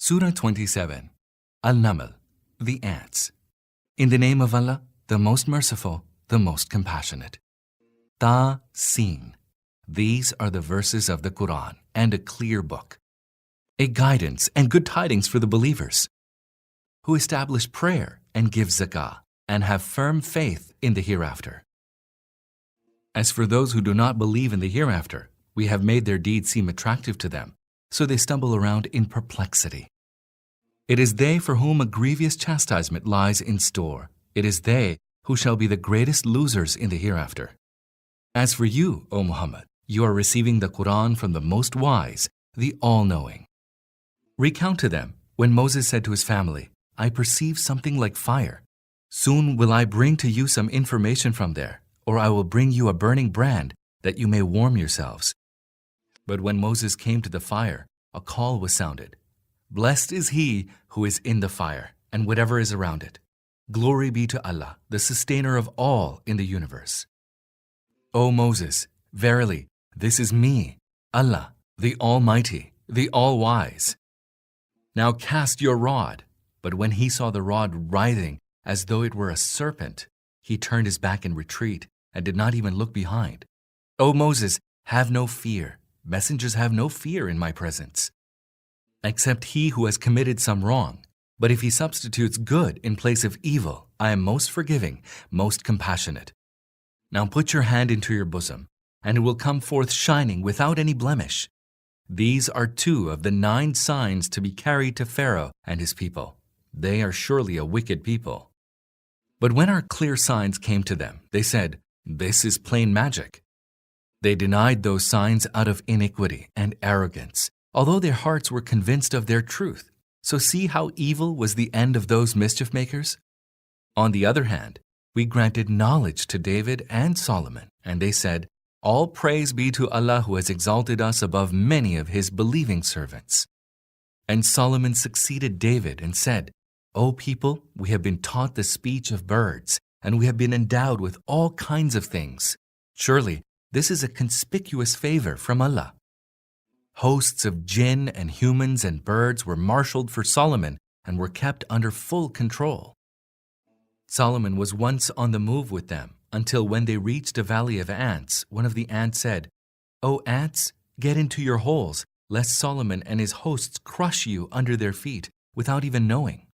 Surah 27, Al-Naml, the ants. In the name of Allah, the most merciful, the most compassionate. Ta-Sin. These are the verses of the Quran and a clear book, a guidance and good tidings for the believers who establish prayer and give zakah and have firm faith in the hereafter. As for those who do not believe in the hereafter, we have made their deeds seem attractive to them, so they stumble around in perplexity. It is they for whom a grievous chastisement lies in store. It is they who shall be the greatest losers in the hereafter. As for you, O Muhammad, you are receiving the Quran from the Most Wise, the All-Knowing. Recount to them when Moses said to his family, I perceive something like fire. Soon will I bring to you some information from there, or I will bring you a burning brand that you may warm yourselves. But when Moses came to the fire, a call was sounded. Blessed is he who is in the fire and whatever is around it. Glory be to Allah, the sustainer of all in the universe. O Moses, verily, this is me, Allah, the Almighty, the All-Wise. Now cast your rod. But when he saw the rod writhing as though it were a serpent, he turned his back in retreat and did not even look behind. O Moses, have no fear. Messengers have no fear in my presence, except he who has committed some wrong. But if he substitutes good in place of evil, I am most forgiving, most compassionate. Now put your hand into your bosom, and it will come forth shining without any blemish. These are 2 of the 9 signs to be carried to Pharaoh and his people. They are surely a wicked people. But when our clear signs came to them, they said, This is plain magic. They denied those signs out of iniquity and arrogance, although their hearts were convinced of their truth. So see how evil was the end of those mischief makers? On the other hand, we granted knowledge to David and Solomon, and they said, All praise be to Allah who has exalted us above many of his believing servants. And Solomon succeeded David and said, O people, we have been taught the speech of birds, and we have been endowed with all kinds of things. Surely, this is a conspicuous favor from Allah. Hosts of jinn and humans and birds were marshaled for Solomon and were kept under full control. Solomon was once on the move with them until when they reached a valley of ants, one of the ants said, O ants, get into your holes, lest Solomon and his hosts crush you under their feet without even knowing.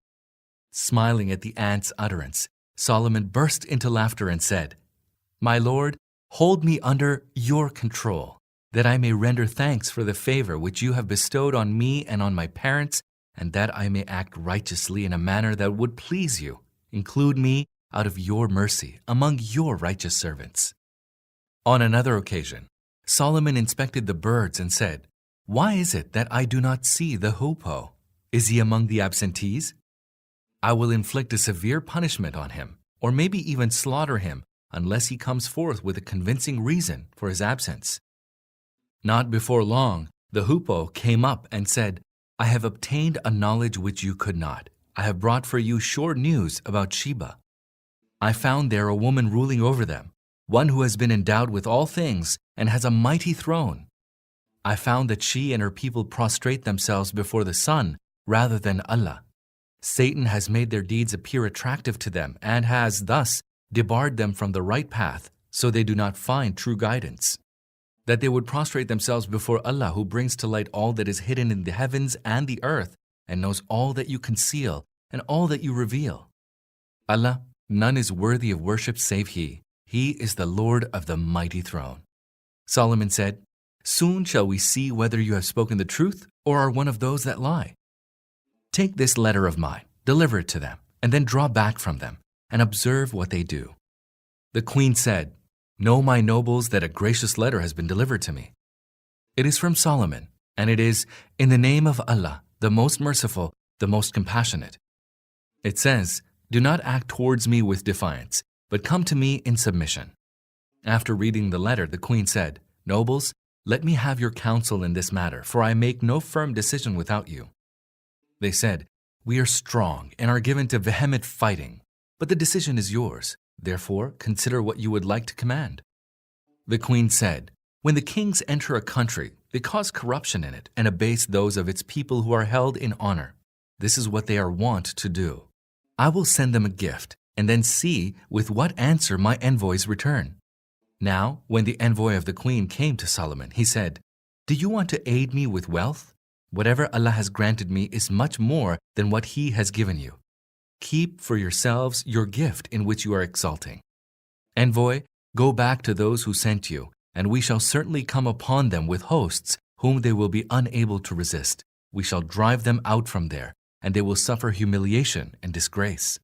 Smiling at the ants' utterance, Solomon burst into laughter and said, My Lord, hold me under your control, that I may render thanks for the favor which you have bestowed on me and on my parents, and that I may act righteously in a manner that would please you. Include me out of your mercy among your righteous servants. On another occasion, Solomon inspected the birds and said, Why is it that I do not see the hoopoe? Is he among the absentees? I will inflict a severe punishment on him, or maybe even slaughter him, unless he comes forth with a convincing reason for his absence. Not before long, the hoopoe came up and said, I have obtained a knowledge which you could not. I have brought for you sure news about Sheba. I found there a woman ruling over them, one who has been endowed with all things and has a mighty throne. I found that she and her people prostrate themselves before the sun rather than Allah. Satan has made their deeds appear attractive to them and has thus debarred them from the right path, so they do not find true guidance. That they would prostrate themselves before Allah, who brings to light all that is hidden in the heavens and the earth, and knows all that you conceal and all that you reveal. Allah, none is worthy of worship save He. He is the Lord of the mighty throne. Solomon said, Soon shall we see whether you have spoken the truth or are one of those that lie. Take this letter of mine, deliver it to them, and then draw back from them, and observe what they do. The queen said, Know, my nobles, that a gracious letter has been delivered to me. It is from Solomon, and it is, In the name of Allah, the most merciful, the most compassionate. It says, Do not act towards me with defiance, but come to me in submission. After reading the letter, the queen said, Nobles, let me have your counsel in this matter, for I make no firm decision without you. They said, We are strong and are given to vehement fighting, but the decision is yours. Therefore, consider what you would like to command. The queen said, When the kings enter a country, They cause corruption in it and abase those of its people who are held in honor. This is what they are wont to do. I will send them a gift and then see with what answer my envoys return." Now, when the envoy of the queen came to Solomon, he said, "Do you want to aid me with wealth? Whatever Allah has granted me is much more than what He has given you. Keep for yourselves your gift in which you are exulting. Envoy, go back to those who sent you, and we shall certainly come upon them with hosts whom they will be unable to resist. We shall drive them out from there, and they will suffer humiliation and disgrace."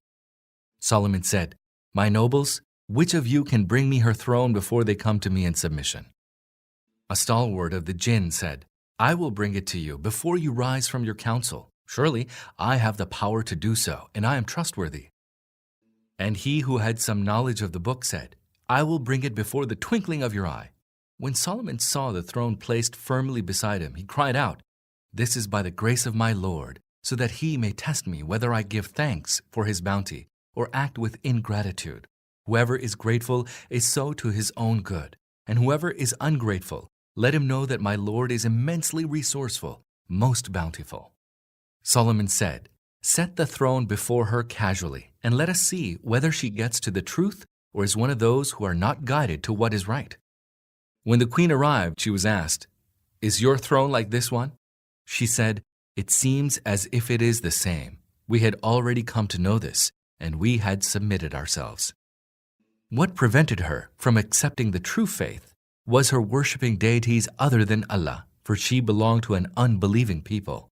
Solomon said, "My nobles, which of you can bring me her throne before they come to me in submission?" A stalwart of the jinn said, "I will bring it to you before you rise from your council. Surely I have the power to do so, and I am trustworthy." And he who had some knowledge of the book said, "I will bring it before the twinkling of your eye." When Solomon saw the throne placed firmly beside him, he cried out, "This is by the grace of my Lord, so that He may test me whether I give thanks for His bounty or act with ingratitude. Whoever is grateful is so to his own good, and whoever is ungrateful, let him know that my Lord is immensely resourceful, most bountiful." Solomon said, "Set the throne before her casually, and let us see whether she gets to the truth or is one of those who are not guided to what is right." When the queen arrived, she was asked, "Is your throne like this one?" She said, "It seems as if it is the same. We had already come to know this, and we had submitted ourselves." What prevented her from accepting the true faith was her worshipping deities other than Allah, for she belonged to an unbelieving people.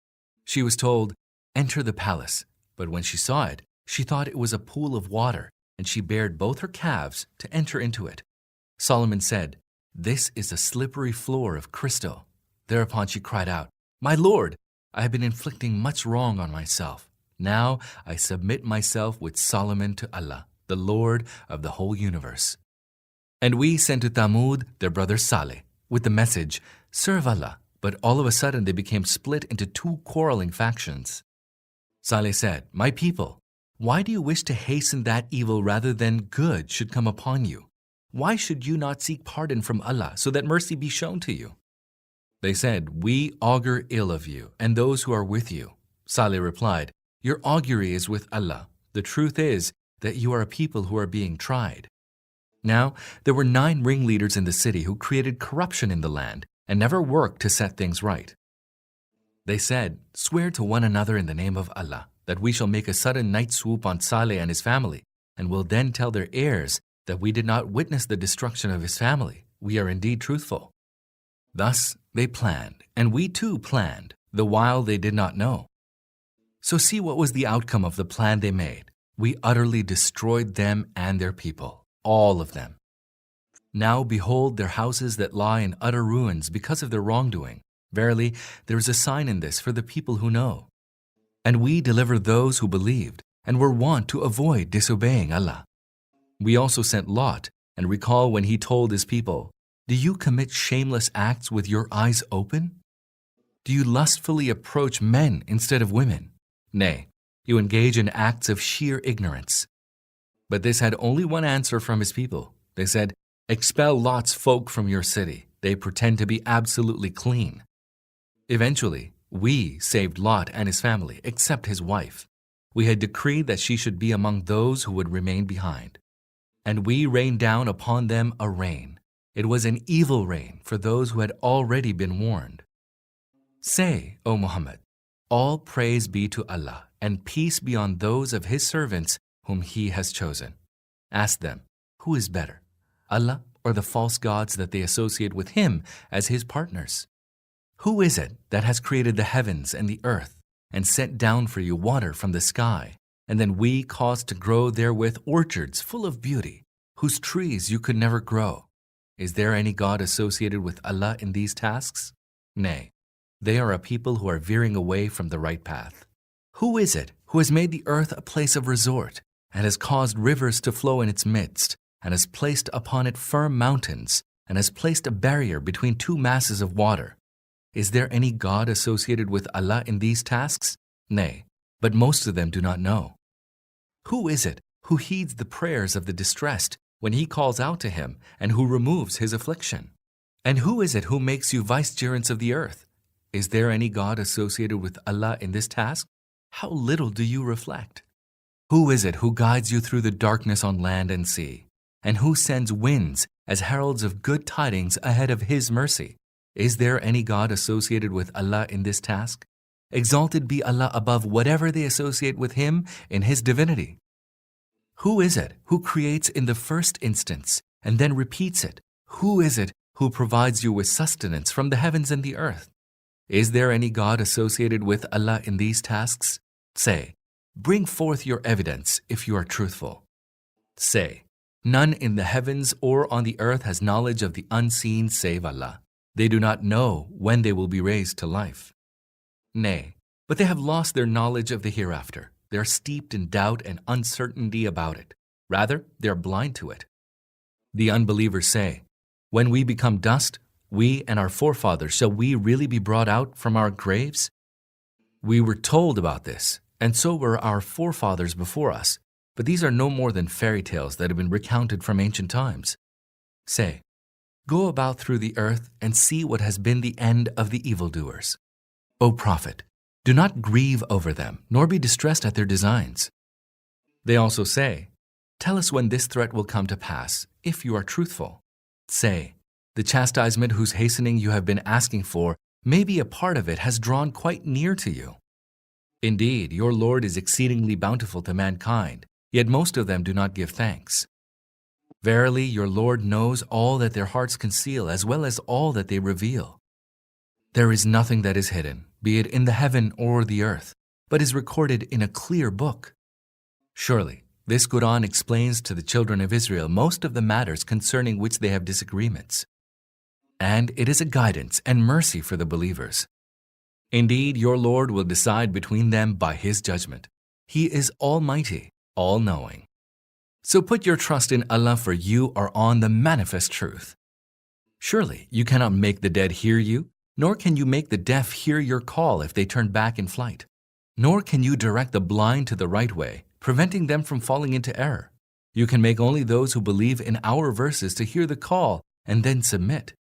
She was told, "Enter the palace," but when she saw it, she thought it was a pool of water, and she bared both her calves to enter into it. Solomon said, "This is a slippery floor of crystal." Thereupon she cried out, "My Lord, I have been inflicting much wrong on myself. Now I submit myself with Solomon to Allah, the Lord of the whole universe." And we sent to Thamud their brother Saleh with the message, "Serve Allah," but all of a sudden they became split into two quarreling factions. Saleh said, "My people, why do you wish to hasten that evil rather than good should come upon you? Why should you not seek pardon from Allah so that mercy be shown to you?" They said, "We augur ill of you and those who are with you." Saleh replied, "Your augury is with Allah. The truth is that you are a people who are being tried." Now, there were 9 ringleaders in the city who created corruption in the land and never worked to set things right. They said, "Swear to one another in the name of Allah that we shall make a sudden night swoop on Saleh and his family, and will then tell their heirs that we did not witness the destruction of his family. We are indeed truthful." Thus they planned, and we too planned, the while they did not know. So see what was the outcome of the plan they made. We utterly destroyed them and their people, all of them. Now behold their houses that lie in utter ruins because of their wrongdoing. Verily, there is a sign in this for the people who know. And we delivered those who believed and were wont to avoid disobeying Allah. We also sent Lot, and recall when he told his people, "Do you commit shameless acts with your eyes open? Do you lustfully approach men instead of women? Nay, you engage in acts of sheer ignorance." But this had only one answer from his people. They said, "Expel Lot's folk from your city. They pretend to be absolutely clean." Eventually, we saved Lot and his family, except his wife. We had decreed that she should be among those who would remain behind. And we rained down upon them a rain. It was an evil rain for those who had already been warned. Say, O Muhammad, all praise be to Allah, and peace be on those of His servants whom He has chosen. Ask them, who is better, Allah or the false gods that they associate with Him as His partners? Who is it that has created the heavens and the earth, and sent down for you water from the sky, and then we caused to grow therewith orchards full of beauty, whose trees you could never grow? Is there any God associated with Allah in these tasks? Nay, they are a people who are veering away from the right path. Who is it who has made the earth a place of resort, and has caused rivers to flow in its midst, and has placed upon it firm mountains, and has placed a barrier between two masses of water? Is there any God associated with Allah in these tasks? Nay, but most of them do not know. Who is it who heeds the prayers of the distressed when he calls out to him, and who removes his affliction? And who is it who makes you vicegerents of the earth? Is there any God associated with Allah in this task? How little do you reflect? Who is it who guides you through the darkness on land and sea? And who sends winds as heralds of good tidings ahead of His mercy? Is there any God associated with Allah in this task? Exalted be Allah above whatever they associate with Him in His divinity. Who is it who creates in the first instance and then repeats it? Who is it who provides you with sustenance from the heavens and the earth? Is there any God associated with Allah in these tasks? Say, bring forth your evidence if you are truthful. Say, none in the heavens or on the earth has knowledge of the unseen save Allah. They do not know when they will be raised to life. Nay, but they have lost their knowledge of the hereafter. They are steeped in doubt and uncertainty about it. Rather, they are blind to it. The unbelievers say, when we become dust, we and our forefathers, shall we really be brought out from our graves? We were told about this, and so were our forefathers before us, but these are no more than fairy tales that have been recounted from ancient times. Say, go about through the earth and see what has been the end of the evildoers. O Prophet, do not grieve over them, nor be distressed at their designs. They also say, tell us when this threat will come to pass, if you are truthful. Say, the chastisement whose hastening you have been asking for, maybe a part of it has drawn quite near to you. Indeed, your Lord is exceedingly bountiful to mankind, yet most of them do not give thanks. Verily, your Lord knows all that their hearts conceal as well as all that they reveal. There is nothing that is hidden, be it in the heaven or the earth, but is recorded in a clear book. Surely, this Quran explains to the children of Israel most of the matters concerning which they have disagreements. And it is a guidance and mercy for the believers. Indeed, your Lord will decide between them by His judgment. He is almighty, all-knowing. So put your trust in Allah, for you are on the manifest truth. Surely you cannot make the dead hear you, nor can you make the deaf hear your call if they turn back in flight. Nor can you direct the blind to the right way, preventing them from falling into error. You can make only those who believe in our verses to hear the call and then submit.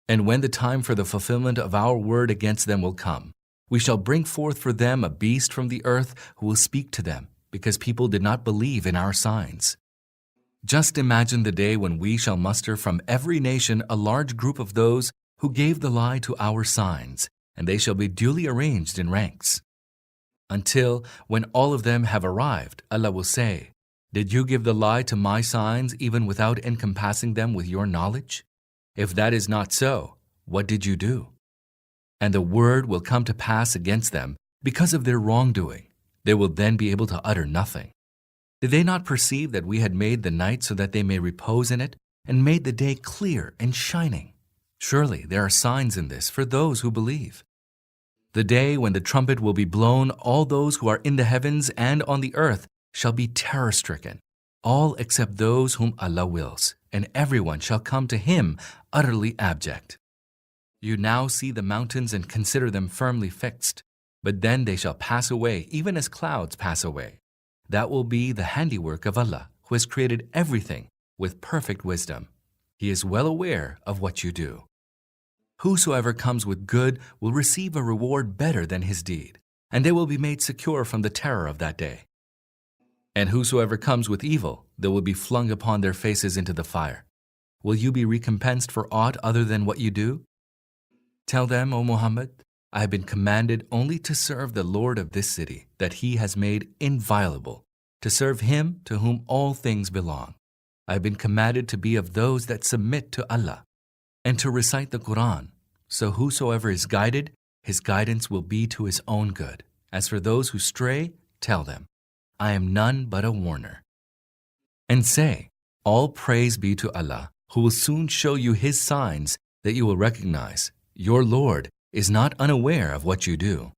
And when the time for the fulfillment of our word against them will come, we shall bring forth for them a beast from the earth who will speak to them, because people did not believe in our signs. Just imagine the day when we shall muster from every nation a large group of those who gave the lie to our signs, and they shall be duly arranged in ranks. Until, when all of them have arrived, Allah will say, did you give the lie to my signs even without encompassing them with your knowledge? If that is not so, what did you do? And the word will come to pass against them because of their wrongdoing. They will then be able to utter nothing. Did they not perceive that we had made the night so that they may repose in it, and made the day clear and shining? Surely there are signs in this for those who believe. The day when the trumpet will be blown, all those who are in the heavens and on the earth shall be terror-stricken, all except those whom Allah wills, and everyone shall come to Him utterly abject. You now see the mountains and consider them firmly fixed, but then they shall pass away, even as clouds pass away. That will be the handiwork of Allah, who has created everything with perfect wisdom. He is well aware of what you do. Whosoever comes with good will receive a reward better than his deed, and they will be made secure from the terror of that day. And whosoever comes with evil, they will be flung upon their faces into the fire. Will you be recompensed for aught other than what you do? Tell them, O Muhammad, I have been commanded only to serve the Lord of this city that He has made inviolable, to serve Him to whom all things belong. I have been commanded to be of those that submit to Allah, and to recite the Quran, so whosoever is guided, his guidance will be to his own good. As for those who stray, tell them, I am none but a warner. And say, all praise be to Allah, who will soon show you His signs that you will recognize. Your Lord is not unaware of what you do.